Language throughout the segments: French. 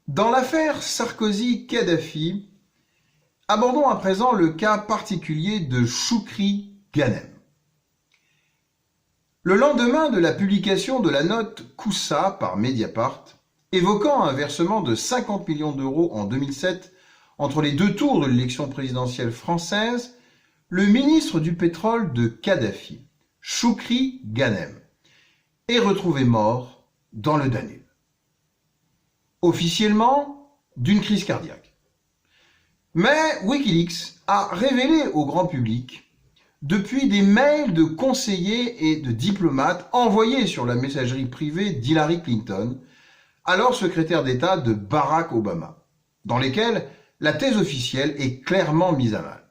Dans l'affaire Sarkozy-Kadhafi, abordons à présent le cas particulier de Choukri Ghanem. Le lendemain de la publication de la note Koussa par Mediapart, évoquant un versement de 50 millions d'euros en 2007 entre les deux tours de l'élection présidentielle française, le ministre du pétrole de Kadhafi, Choukri Ghanem, est retrouvé mort dans le Danube. Officiellement, d'une crise cardiaque. Mais Wikileaks a révélé au grand public, depuis des mails de conseillers et de diplomates envoyés sur la messagerie privée d'Hillary Clinton, alors secrétaire d'État de Barack Obama, dans lesquels la thèse officielle est clairement mise à mal.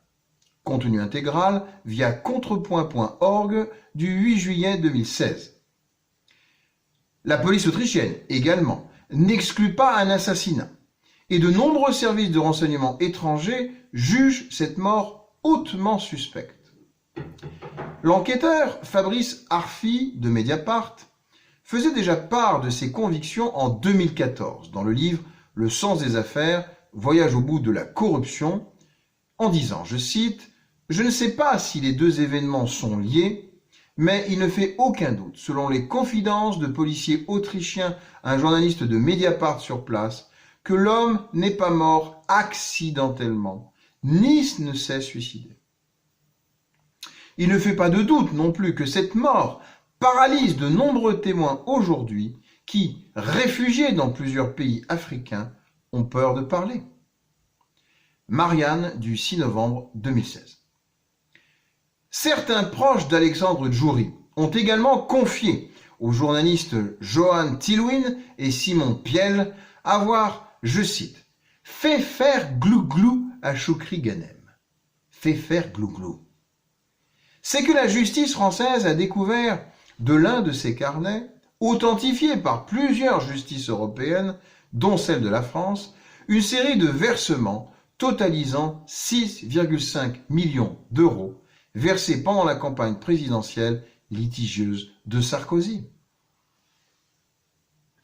Contenu intégral via contrepoint.org du 8 juillet 2016. La police autrichienne, également, n'exclut pas un assassinat, et de nombreux services de renseignement étrangers jugent cette mort hautement suspecte. L'enquêteur Fabrice Arfi de Mediapart faisait déjà part de ses convictions en 2014 dans le livre « Le sens des affaires, voyage au bout de la corruption » en disant, je cite, « Je ne sais pas si les deux événements sont liés, mais il ne fait aucun doute, selon les confidences de policiers autrichiens, un journaliste de Mediapart sur place, que l'homme n'est pas mort accidentellement, ni ne s'est suicidé. Il ne fait pas de doute non plus que cette mort paralyse de nombreux témoins aujourd'hui qui, réfugiés dans plusieurs pays africains, ont peur de parler. » Marianne du 6 novembre 2016. Certains proches d'Alexandre Djouri ont également confié aux journalistes Johan Tilwin et Simon Piel avoir, je cite, « fait faire glou-glou à Choukri Ghanem ». Fait faire glou-glou. C'est que la justice française a découvert de l'un de ces carnets, authentifiés par plusieurs justices européennes, dont celle de la France, une série de versements totalisant 6,5 millions d'euros versés pendant la campagne présidentielle litigieuse de Sarkozy.